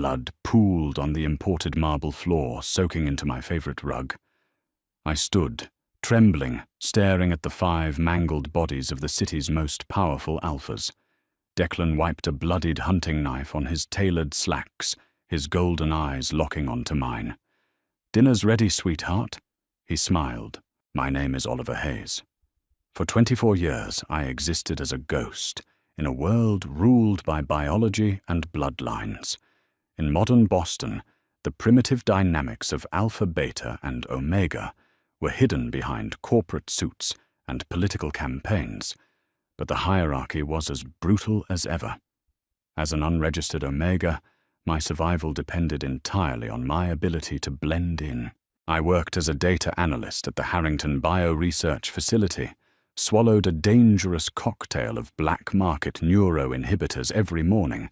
blood pooled on the imported marble floor, soaking into my favorite rug. I stood, trembling, staring at the 5 mangled bodies of the city's most powerful alphas. Declan wiped a bloodied hunting knife on his tailored slacks, his golden eyes locking onto mine. "Dinner's ready, sweetheart." He smiled. "My name is Oliver Hayes. For 24 years, I existed as a ghost in a world ruled by biology and bloodlines. In modern Boston, the primitive dynamics of Alpha, Beta, and Omega were hidden behind corporate suits and political campaigns, but the hierarchy was as brutal as ever. As an unregistered Omega, my survival depended entirely on my ability to blend in. I worked as a data analyst at the Harrington Bioresearch Facility, swallowed a dangerous cocktail of black market neuroinhibitors every morning,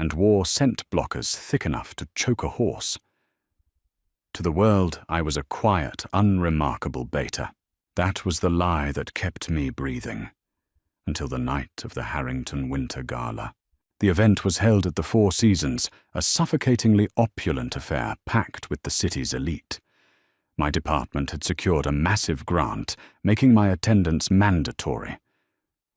and wore scent blockers thick enough to choke a horse. To the world, I was a quiet, unremarkable beta. That was the lie that kept me breathing. Until the night of the Harrington Winter Gala. The event was held at the Four Seasons, a suffocatingly opulent affair packed with the city's elite. My department had secured a massive grant, making my attendance mandatory.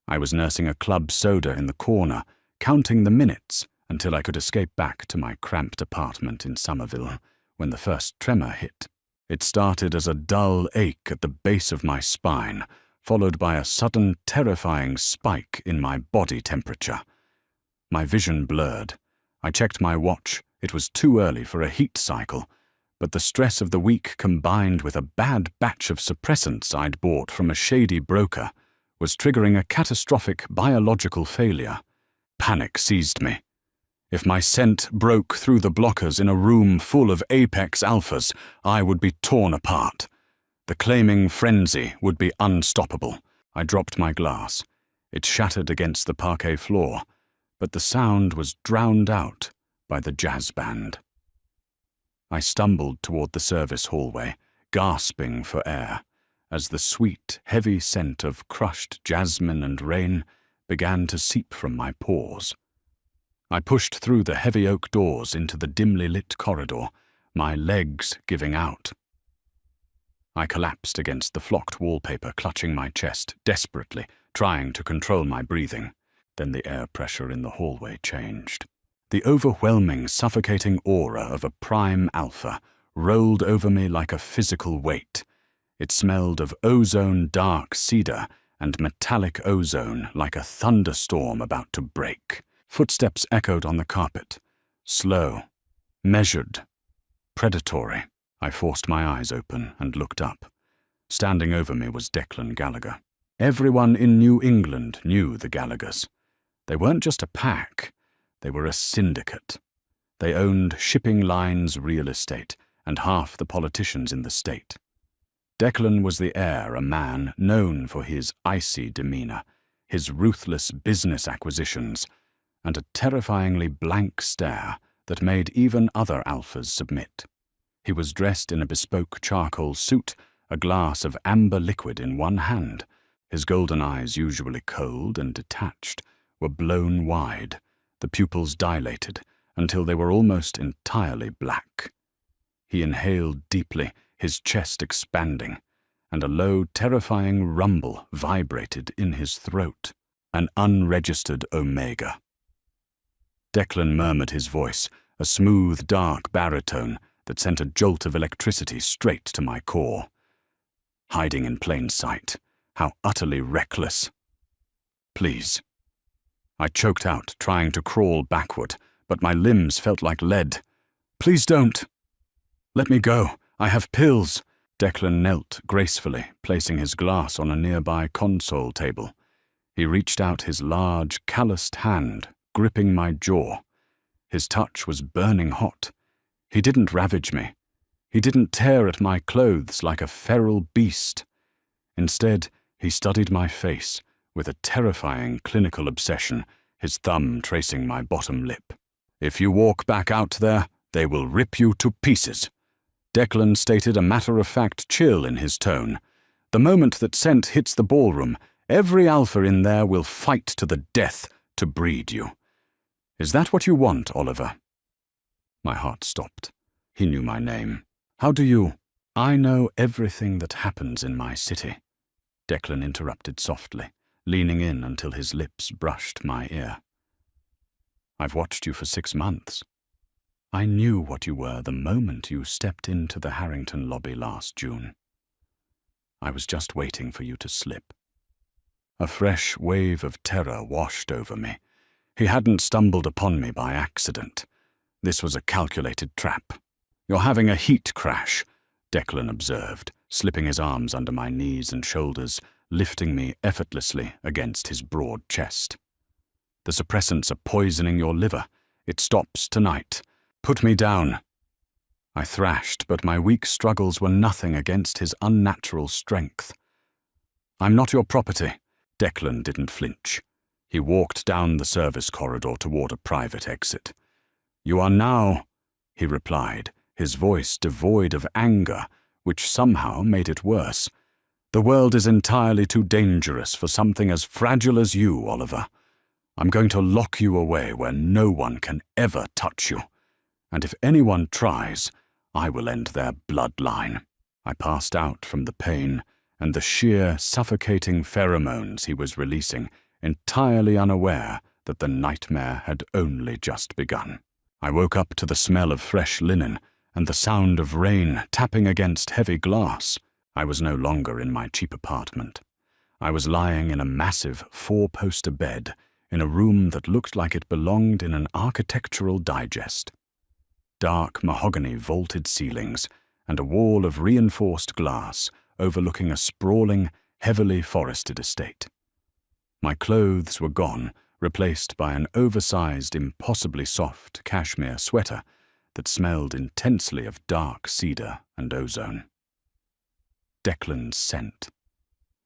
I was nursing a club soda in the corner, counting the minutes until I could escape back to my cramped apartment in Somerville when the first tremor hit. It started as a dull ache at the base of my spine, followed by a sudden, terrifying spike in my body temperature. My vision blurred. I checked my watch. It was too early for a heat cycle, but the stress of the week combined with a bad batch of suppressants I'd bought from a shady broker was triggering a catastrophic biological failure. Panic seized me. If my scent broke through the blockers in a room full of apex alphas, I would be torn apart. The claiming frenzy would be unstoppable. I dropped my glass. It shattered against the parquet floor, but the sound was drowned out by the jazz band. I stumbled toward the service hallway, gasping for air, as the sweet, heavy scent of crushed jasmine and rain began to seep from my pores. I pushed through the heavy oak doors into the dimly lit corridor, my legs giving out. I collapsed against the flocked wallpaper, clutching my chest, desperately, trying to control my breathing. Then the air pressure in the hallway changed. The overwhelming, suffocating aura of a prime alpha rolled over me like a physical weight. It smelled of ozone dark cedar and metallic ozone like a thunderstorm about to break. Footsteps echoed on the carpet. Slow, measured, predatory. I forced my eyes open and looked up. Standing over me was Declan Gallagher. Everyone in New England knew the Gallaghers. They weren't just a pack, they were a syndicate. They owned shipping lines, real estate, and half the politicians in the state. Declan was the heir, a man known for his icy demeanor, his ruthless business acquisitions, and a terrifyingly blank stare that made even other alphas submit. He was dressed in a bespoke charcoal suit, a glass of amber liquid in one hand. His golden eyes, usually cold and detached, were blown wide, the pupils dilated until they were almost entirely black. He inhaled deeply, his chest expanding, and a low, terrifying rumble vibrated in his throat. An unregistered Omega. Declan murmured his voice, a smooth, dark baritone that sent a jolt of electricity straight to my core. Hiding in plain sight. How utterly reckless. Please. I choked out, trying to crawl backward, but my limbs felt like lead. Please don't. Let me go. I have pills. Declan knelt gracefully, placing his glass on a nearby console table. He reached out his large, calloused hand, gripping my jaw. His touch was burning hot. He didn't ravage me. He didn't tear at my clothes like a feral beast. Instead, he studied my face with a terrifying clinical obsession, his thumb tracing my bottom lip. If you walk back out there, they will rip you to pieces. Declan stated, a matter-of-fact chill in his tone. The moment that scent hits the ballroom, every alpha in there will fight to the death to breed you. Is that what you want, Oliver? My heart stopped. He knew my name. How do you? I know everything that happens in my city, Declan interrupted softly, leaning in until his lips brushed my ear. I've watched you for 6 months. I knew what you were the moment you stepped into the Harrington lobby last June. I was just waiting for you to slip. A fresh wave of terror washed over me. He hadn't stumbled upon me by accident. This was a calculated trap. You're having a heat crash, Declan observed, slipping his arms under my knees and shoulders, lifting me effortlessly against his broad chest. The suppressants are poisoning your liver. It stops tonight. Put me down. I thrashed, but my weak struggles were nothing against his unnatural strength. I'm not your property. Declan didn't flinch. He walked down the service corridor toward a private exit. You are now, he replied, his voice devoid of anger, which somehow made it worse. The world is entirely too dangerous for something as fragile as you, Oliver. I'm going to lock you away where no one can ever touch you. And if anyone tries, I will end their bloodline. I passed out from the pain and the sheer, suffocating pheromones he was releasing, entirely unaware that the nightmare had only just begun. I woke up to the smell of fresh linen and the sound of rain tapping against heavy glass. I was no longer in my cheap apartment. I was lying in a massive 4-poster bed in a room that looked like it belonged in an architectural digest. Dark mahogany vaulted ceilings and a wall of reinforced glass overlooking a sprawling, heavily forested estate. My clothes were gone, replaced by an oversized, impossibly soft cashmere sweater that smelled intensely of dark cedar and ozone. Declan's scent.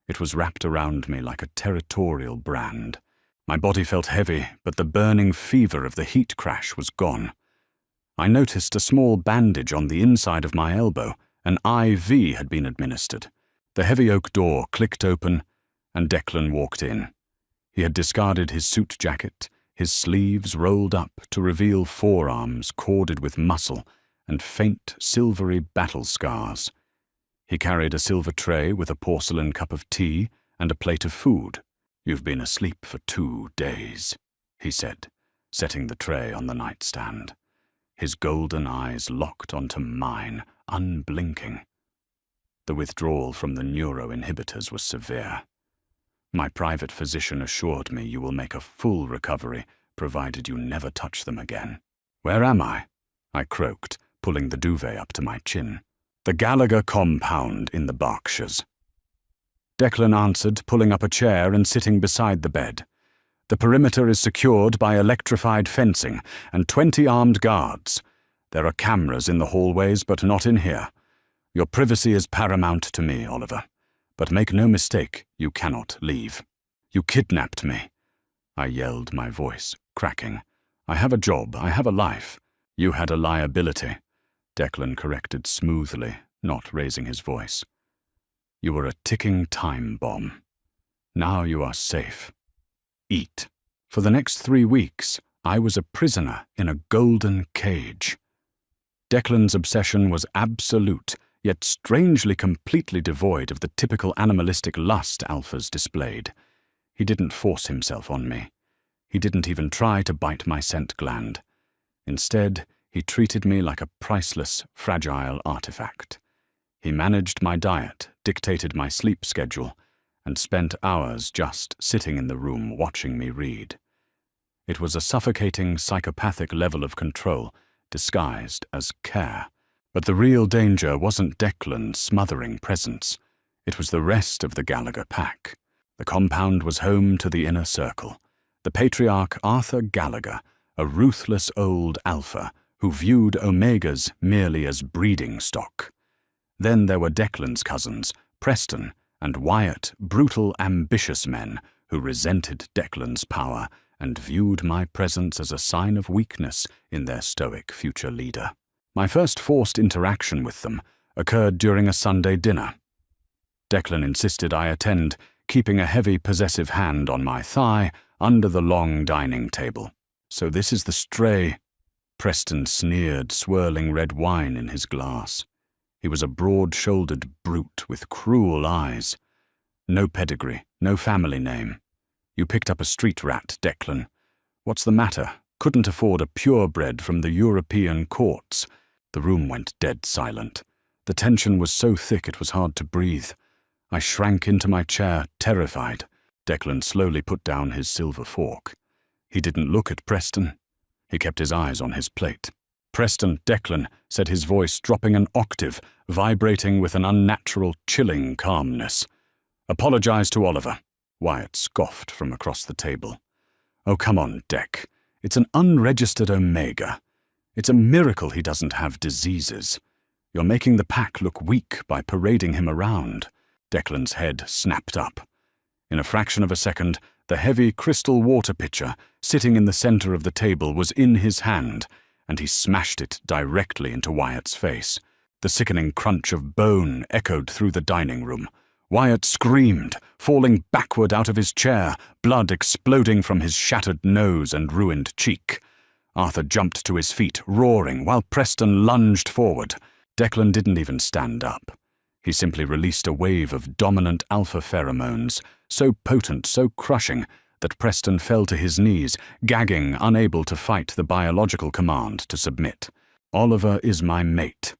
It was wrapped around me like a territorial brand. My body felt heavy, but the burning fever of the heat crash was gone. I noticed a small bandage on the inside of my elbow. An IV had been administered. The heavy oak door clicked open, and Declan walked in. He had discarded his suit jacket, his sleeves rolled up to reveal forearms corded with muscle and faint, silvery battle scars. He carried a silver tray with a porcelain cup of tea and a plate of food. You've been asleep for 2 days, he said, setting the tray on the nightstand. His golden eyes locked onto mine, unblinking. The withdrawal from the neuroinhibitors was severe. My private physician assured me you will make a full recovery, provided you never touch them again. Where am I? I croaked, pulling the duvet up to my chin. The Gallagher compound in the Berkshires. Declan answered, pulling up a chair and sitting beside the bed. The perimeter is secured by electrified fencing and 20 armed guards. There are cameras in the hallways, but not in here. Your privacy is paramount to me, Oliver. But make no mistake, you cannot leave. You kidnapped me. I yelled, my voice cracking. I have a job, I have a life. You had a liability, Declan corrected smoothly, not raising his voice. You were a ticking time bomb. Now you are safe. Eat. For the next 3 weeks, I was a prisoner in a golden cage. Declan's obsession was absolute, yet strangely completely devoid of the typical animalistic lust alphas displayed. He didn't force himself on me. He didn't even try to bite my scent gland. Instead, he treated me like a priceless, fragile artifact. He managed my diet, dictated my sleep schedule, and spent hours just sitting in the room watching me read. It was a suffocating, psychopathic level of control, disguised as care. But the real danger wasn't Declan's smothering presence. It was the rest of the Gallagher pack. The compound was home to the inner circle. The patriarch Arthur Gallagher, a ruthless old alpha who viewed Omegas merely as breeding stock. Then there were Declan's cousins, Preston and Wyatt, brutal, ambitious men who resented Declan's power and viewed my presence as a sign of weakness in their stoic future leader. My first forced interaction with them occurred during a Sunday dinner. Declan insisted I attend, keeping a heavy possessive hand on my thigh under the long dining table. So this is the stray. Preston sneered, swirling red wine in his glass. He was a broad-shouldered brute with cruel eyes. No pedigree, no family name. You picked up a street rat, Declan. What's the matter? Couldn't afford a purebred from the European courts. The room went dead silent. The tension was so thick it was hard to breathe. I shrank into my chair, terrified. Declan slowly put down his silver fork. He didn't look at Preston. He kept his eyes on his plate. "Preston, Declan," said his voice, dropping an octave, vibrating with an unnatural, chilling calmness. "Apologize to Oliver." Wyatt scoffed from across the table. "Oh, come on, Dec. It's an unregistered Omega. It's a miracle he doesn't have diseases. You're making the pack look weak by parading him around." Declan's head snapped up. In a fraction of a second, the heavy crystal water pitcher sitting in the center of the table was in his hand, and he smashed it directly into Wyatt's face. The sickening crunch of bone echoed through the dining room. Wyatt screamed, falling backward out of his chair, blood exploding from his shattered nose and ruined cheek. Arthur jumped to his feet, roaring, while Preston lunged forward. Declan didn't even stand up. He simply released a wave of dominant alpha pheromones, so potent, so crushing, that Preston fell to his knees, gagging, unable to fight the biological command to submit. "Oliver is my mate,"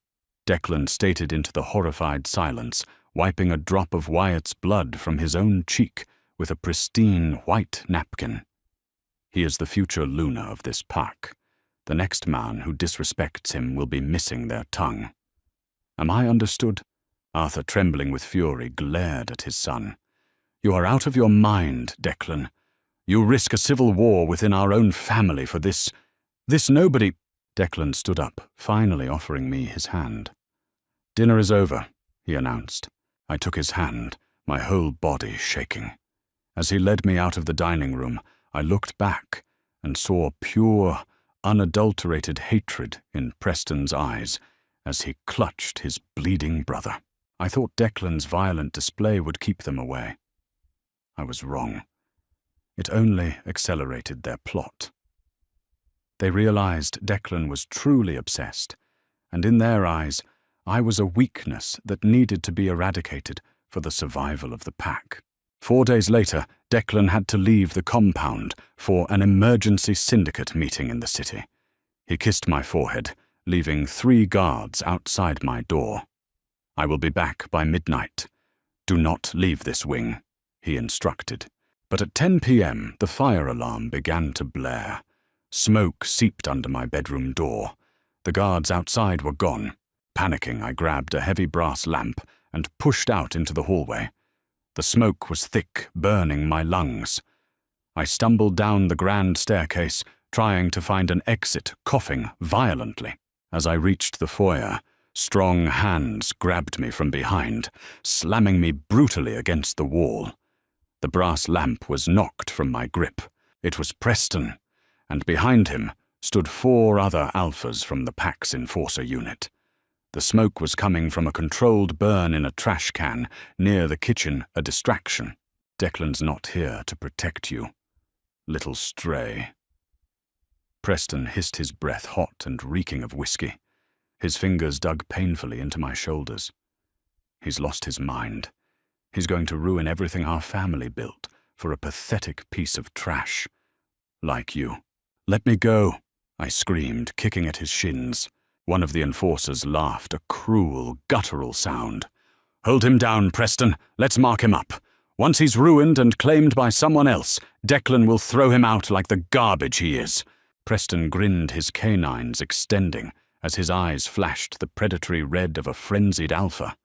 Declan stated into the horrified silence, wiping a drop of Wyatt's blood from his own cheek with a pristine white napkin. "He is the future Luna of this pack. The next man who disrespects him will be missing their tongue. Am I understood?" Arthur, trembling with fury, glared at his son. "You are out of your mind, Declan. You risk a civil war within our own family for this nobody—" Declan stood up, finally offering me his hand. "Dinner is over," he announced. I took his hand, my whole body shaking. As he led me out of the dining room, I looked back and saw pure, unadulterated hatred in Preston's eyes as he clutched his bleeding brother. I thought Declan's violent display would keep them away. I was wrong. It only accelerated their plot. They realized Declan was truly obsessed, and in their eyes, I was a weakness that needed to be eradicated for the survival of the pack. 4 days later, Declan had to leave the compound for an emergency syndicate meeting in the city. He kissed my forehead, leaving 3 guards outside my door. "I will be back by midnight. Do not leave this wing," he instructed. But at 10 p.m., the fire alarm began to blare. Smoke seeped under my bedroom door. The guards outside were gone. Panicking, I grabbed a heavy brass lamp and pushed out into the hallway. The smoke was thick, burning my lungs. I stumbled down the grand staircase, trying to find an exit, coughing violently. As I reached the foyer, strong hands grabbed me from behind, slamming me brutally against the wall. The brass lamp was knocked from my grip. It was Preston, and behind him stood 4 other alphas from the pack's enforcer unit. The smoke was coming from a controlled burn in a trash can near the kitchen, a distraction. "Declan's not here to protect you, little stray." Preston hissed, his breath hot and reeking of whiskey. His fingers dug painfully into my shoulders. "He's lost his mind. He's going to ruin everything our family built for a pathetic piece of trash. Like you." "Let me go," I screamed, kicking at his shins. One of the enforcers laughed, a cruel, guttural sound. "Hold him down, Preston. Let's mark him up. Once he's ruined and claimed by someone else, Declan will throw him out like the garbage he is." Preston grinned, his canines extending, as his eyes flashed the predatory red of a frenzied alpha.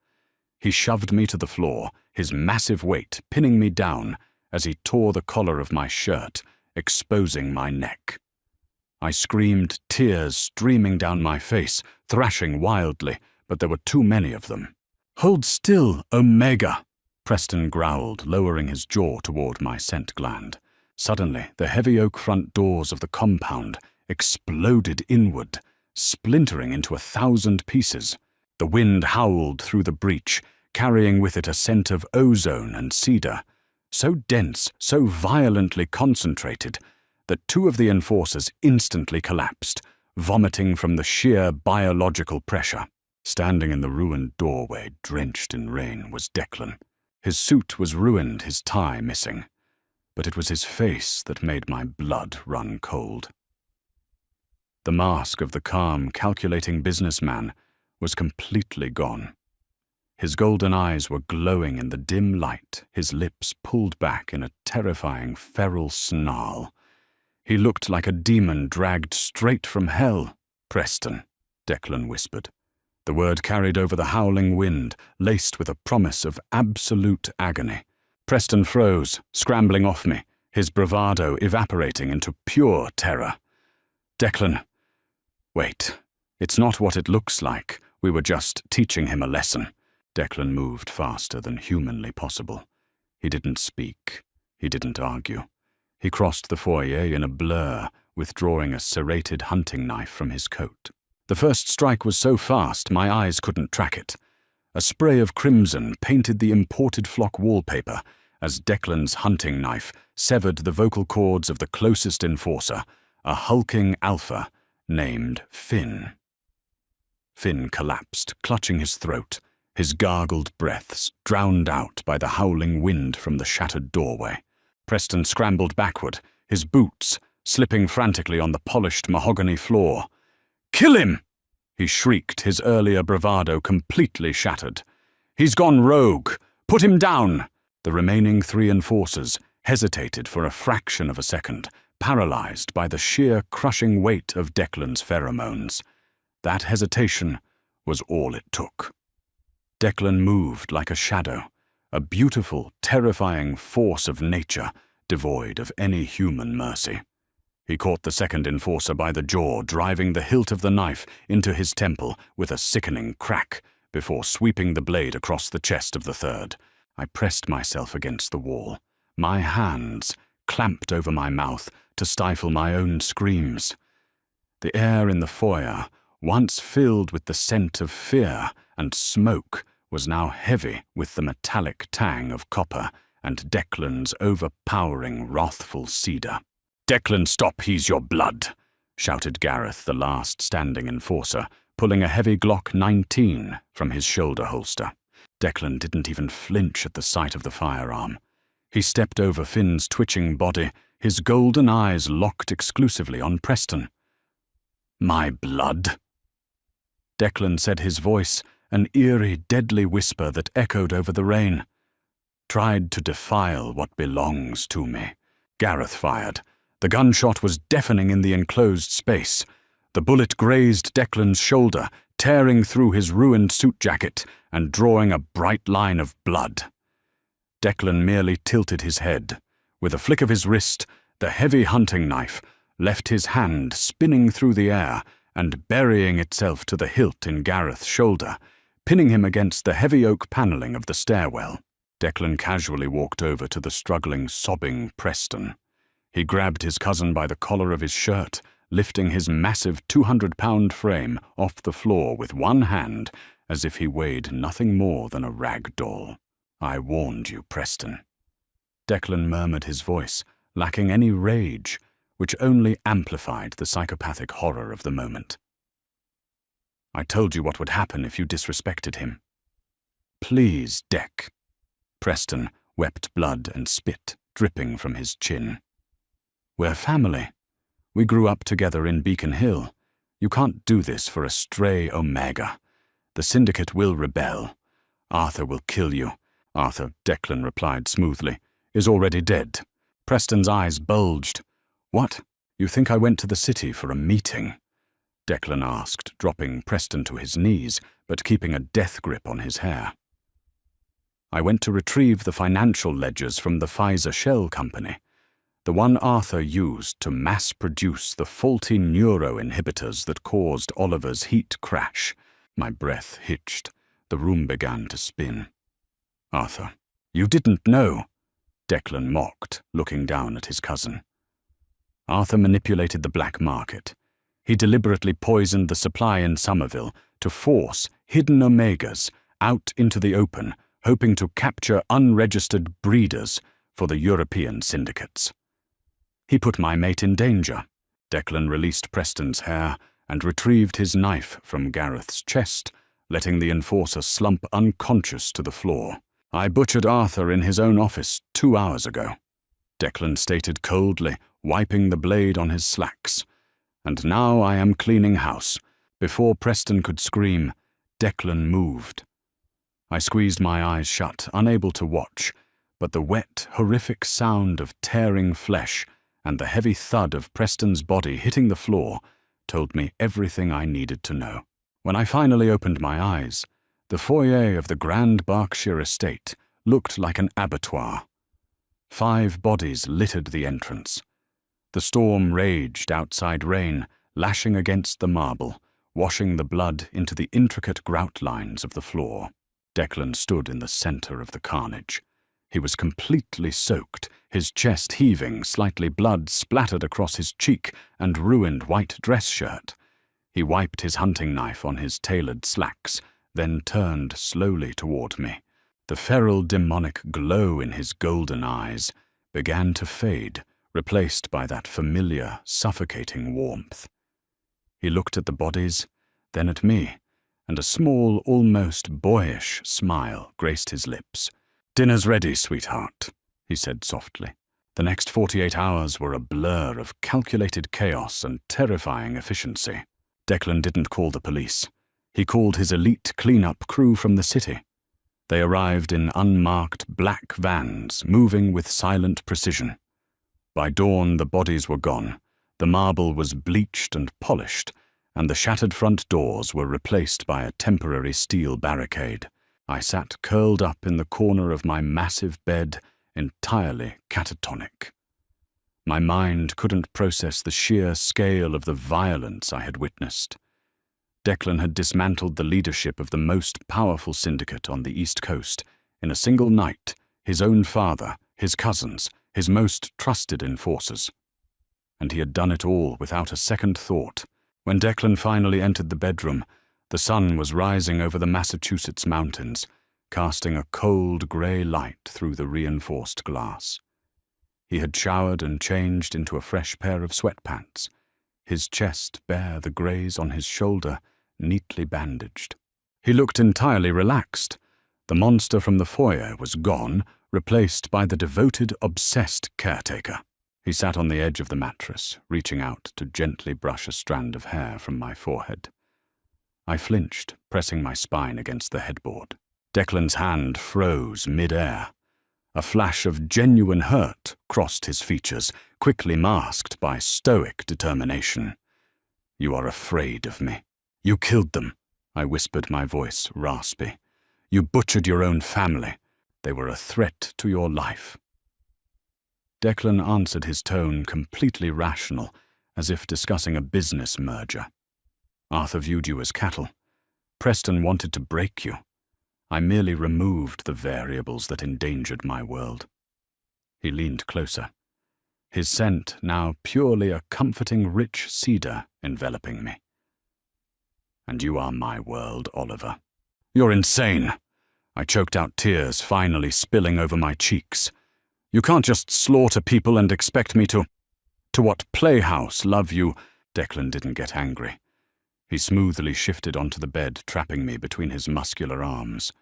He shoved me to the floor, his massive weight pinning me down as he tore the collar of my shirt, exposing my neck. I screamed, tears streaming down my face, thrashing wildly, but there were too many of them. "Hold still, Omega," Preston growled, lowering his jaw toward my scent gland. Suddenly, the heavy oak front doors of the compound exploded inward, splintering into 1,000 pieces. The wind howled through the breach, carrying with it a scent of ozone and cedar, so dense, so violently concentrated, that 2 of the enforcers instantly collapsed, vomiting from the sheer biological pressure. Standing in the ruined doorway, drenched in rain, was Declan. His suit was ruined, his tie missing, but it was his face that made my blood run cold. The mask of the calm, calculating businessman was completely gone. His golden eyes were glowing in the dim light, his lips pulled back in a terrifying, feral snarl. He looked like a demon dragged straight from hell. "Preston," Declan whispered. The word carried over the howling wind, laced with a promise of absolute agony. Preston froze, scrambling off me, his bravado evaporating into pure terror. "Declan, wait, it's not what it looks like. We were just teaching him a lesson." Declan moved faster than humanly possible. He didn't speak. He didn't argue. He crossed the foyer in a blur, withdrawing a serrated hunting knife from his coat. The first strike was so fast my eyes couldn't track it. A spray of crimson painted the imported flock wallpaper as Declan's hunting knife severed the vocal cords of the closest enforcer, a hulking alpha named Finn. Finn collapsed, clutching his throat, his gargled breaths drowned out by the howling wind from the shattered doorway. Preston scrambled backward, his boots slipping frantically on the polished mahogany floor. "Kill him!" he shrieked, his earlier bravado completely shattered. "He's gone rogue! Put him down!" The remaining 3 enforcers hesitated for a fraction of a second, paralyzed by the sheer crushing weight of Declan's pheromones. That hesitation was all it took. Declan moved like a shadow, a beautiful, terrifying force of nature, devoid of any human mercy. He caught the second enforcer by the jaw, driving the hilt of the knife into his temple with a sickening crack, before sweeping the blade across the chest of the third. I pressed myself against the wall, my hands clamped over my mouth to stifle my own screams. The air in the foyer, once filled with the scent of fear and smoke, was now heavy with the metallic tang of copper and Declan's overpowering, wrathful cedar. "Declan, stop, he's your blood!" shouted Gareth, the last standing enforcer, pulling a heavy Glock 19 from his shoulder holster. Declan didn't even flinch at the sight of the firearm. He stepped over Finn's twitching body, his golden eyes locked exclusively on Preston. "My blood?" Declan said, his voice an eerie, deadly whisper that echoed over the rain. "Tried to defile what belongs to me." Gareth fired. The gunshot was deafening in the enclosed space. The bullet grazed Declan's shoulder, tearing through his ruined suit jacket and drawing a bright line of blood. Declan merely tilted his head. With a flick of his wrist, the heavy hunting knife left his hand spinning through the air and burying itself to the hilt in Gareth's shoulder, pinning him against the heavy oak paneling of the stairwell. Declan casually walked over to the struggling, sobbing Preston. He grabbed his cousin by the collar of his shirt, lifting his massive 200-pound frame off the floor with one hand as if he weighed nothing more than a rag doll. "I warned you, Preston." Declan murmured, his voice lacking any rage, which only amplified the psychopathic horror of the moment. "I told you what would happen if you disrespected him." "Please, Dec." Preston wept blood and spit dripping from his chin. "We're family. We grew up together in Beacon Hill. You can't do this for a stray Omega. The Syndicate will rebel. Arthur will kill you." "Arthur," Declan replied smoothly, "is already dead." Preston's eyes bulged. "What? You think I went to the city for a meeting?" Declan asked, dropping Preston to his knees, but keeping a death grip on his hair. "I went to retrieve the financial ledgers from the Pfizer Shell Company, the one Arthur used to mass-produce the faulty neuroinhibitors that caused Oliver's heat crash." My breath hitched. The room began to spin. "Arthur, you didn't know?" Declan mocked, looking down at his cousin. "Arthur manipulated the black market. He deliberately poisoned the supply in Somerville to force hidden Omegas out into the open, hoping to capture unregistered breeders for the European syndicates. He put my mate in danger." Declan released Preston's hair and retrieved his knife from Gareth's chest, letting the enforcer slump unconscious to the floor. "I butchered Arthur in his own office 2 hours ago," Declan stated coldly, wiping the blade on his slacks. "And now I am cleaning house." Before Preston could scream, Declan moved. I squeezed my eyes shut, unable to watch, but the wet, horrific sound of tearing flesh and the heavy thud of Preston's body hitting the floor told me everything I needed to know. When I finally opened my eyes, the foyer of the Grand Berkshire estate looked like an abattoir. 5 bodies littered the entrance. The storm raged outside rain, lashing against the marble, washing the blood into the intricate grout lines of the floor. Declan stood in the center of the carnage. He was completely soaked, his chest heaving, slightly blood splattered across his cheek and ruined white dress shirt. He wiped his hunting knife on his tailored slacks, then turned slowly toward me. The feral demonic glow in his golden eyes began to fade, replaced by that familiar, suffocating warmth. He looked at the bodies, then at me, and a small, almost boyish smile graced his lips. "Dinner's ready, sweetheart," he said softly. The next 48 hours were a blur of calculated chaos and terrifying efficiency. Declan didn't call the police. He called his elite cleanup crew from the city. They arrived in unmarked black vans, moving with silent precision. By dawn, the bodies were gone. The marble was bleached and polished, and the shattered front doors were replaced by a temporary steel barricade. I sat curled up in the corner of my massive bed, entirely catatonic. My mind couldn't process the sheer scale of the violence I had witnessed. Declan had dismantled the leadership of the most powerful syndicate on the East Coast. In a single night, his own father, his cousins, his most trusted enforcers. And he had done it all without a second thought. When Declan finally entered the bedroom, the sun was rising over the Massachusetts mountains, casting a cold grey light through the reinforced glass. He had showered and changed into a fresh pair of sweatpants, his chest bare, the graze on his shoulder neatly bandaged. He looked entirely relaxed. The monster from the foyer was gone, replaced by the devoted, obsessed caretaker. He sat on the edge of the mattress, reaching out to gently brush a strand of hair from my forehead. I flinched, pressing my spine against the headboard. Declan's hand froze mid-air. A flash of genuine hurt crossed his features, quickly masked by stoic determination. "You are afraid of me. You killed them," I whispered, my voice raspy. "You butchered your own family. They were a threat to your life." Declan answered, his tone completely rational, as if discussing a business merger. "Arthur viewed you as cattle. Preston wanted to break you. I merely removed the variables that endangered my world." He leaned closer, his scent now purely a comforting rich cedar enveloping me. "And you are my world, Oliver." "You're insane." I choked out tears, finally spilling over my cheeks. "You can't just slaughter people and expect me to what playhouse love you?" Declan didn't get angry. He smoothly shifted onto the bed, trapping me between his muscular arms.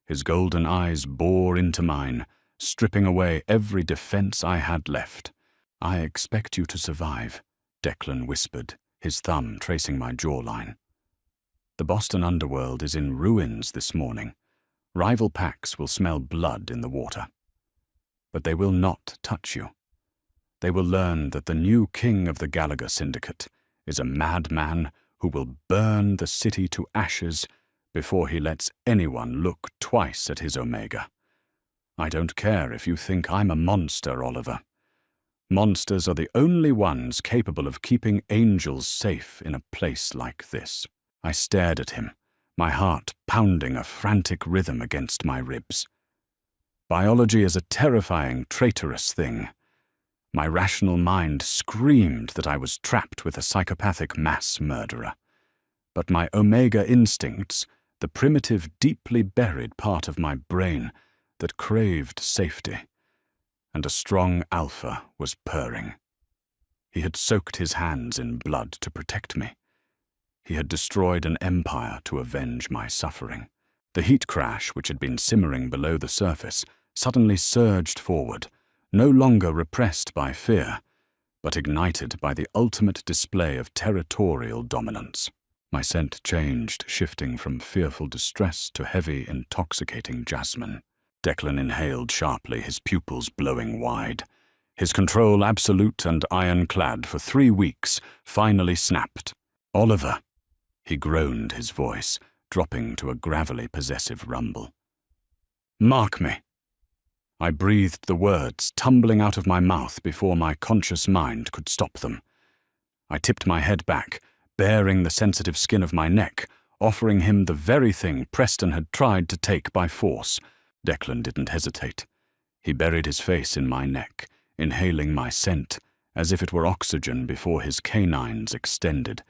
His golden eyes bore into mine, stripping away every defense I had left. "I expect you to survive," Declan whispered, his thumb tracing my jawline. "The Boston underworld is in ruins this morning. Rival packs will smell blood in the water. But they will not touch you. They will learn that the new king of the Gallagher Syndicate is a madman who will burn the city to ashes before he lets anyone look twice at his Omega. I don't care if you think I'm a monster, Oliver. Monsters are the only ones capable of keeping angels safe in a place like this." I stared at him, my heart pounding a frantic rhythm against my ribs. Biology is a terrifying, traitorous thing. My rational mind screamed that I was trapped with a psychopathic mass murderer. But my Omega instincts, the primitive, deeply buried part of my brain that craved safety, and a strong alpha was purring. He had soaked his hands in blood to protect me. He had destroyed an empire to avenge my suffering. The heat crash, which had been simmering below the surface, suddenly surged forward, no longer repressed by fear, but ignited by the ultimate display of territorial dominance. My scent changed, shifting from fearful distress to heavy, intoxicating jasmine. Declan inhaled sharply, his pupils blowing wide. His control, absolute and ironclad for 3 weeks, finally snapped. "Oliver," he groaned, his voice dropping to a gravelly, possessive rumble. "Mark me." I breathed the words, tumbling out of my mouth before my conscious mind could stop them. I tipped my head back, baring the sensitive skin of my neck, offering him the very thing Preston had tried to take by force. Declan didn't hesitate. He buried his face in my neck, inhaling my scent as if it were oxygen before his canines extended,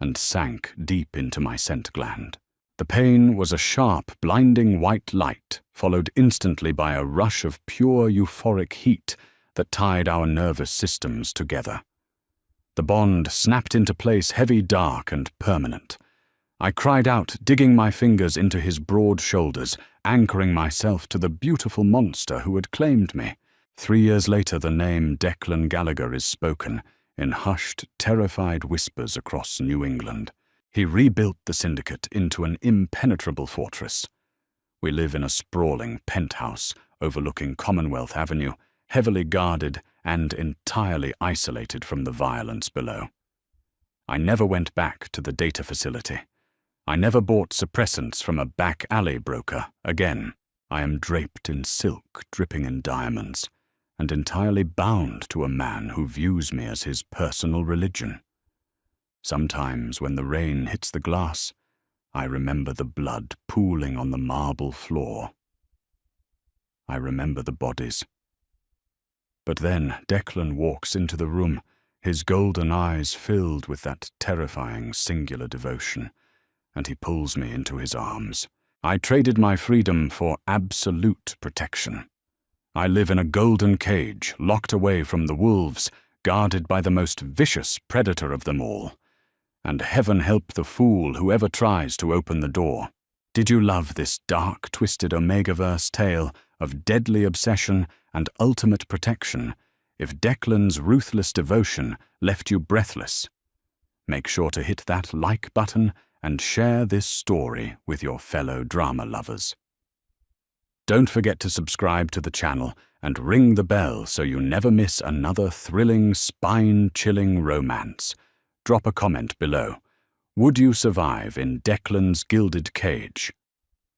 and sank deep into my scent gland. The pain was a sharp, blinding white light, followed instantly by a rush of pure euphoric heat that tied our nervous systems together. The bond snapped into place, heavy, dark, and permanent. I cried out, digging my fingers into his broad shoulders, anchoring myself to the beautiful monster who had claimed me. 3 years later, the name Declan Gallagher is spoken in hushed, terrified whispers across New England. He rebuilt the syndicate into an impenetrable fortress. We live in a sprawling penthouse overlooking Commonwealth Avenue, heavily guarded and entirely isolated from the violence below. I never went back to the data facility. I never bought suppressants from a back alley broker again. I am draped in silk, dripping in diamonds, and entirely bound to a man who views me as his personal religion. Sometimes when the rain hits the glass, I remember the blood pooling on the marble floor. I remember the bodies. But then Declan walks into the room, his golden eyes filled with that terrifying singular devotion, and he pulls me into his arms. I traded my freedom for absolute protection. I live in a golden cage, locked away from the wolves, guarded by the most vicious predator of them all. And heaven help the fool who ever tries to open the door. Did you love this dark, twisted Omegaverse tale of deadly obsession and ultimate protection, if Declan's ruthless devotion left you breathless? Make sure to hit that like button and share this story with your fellow drama lovers. Don't forget to subscribe to the channel and ring the bell so you never miss another thrilling, spine-chilling romance. Drop a comment below. Would you survive in Declan's gilded cage?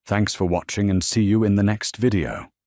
Thanks for watching and see you in the next video.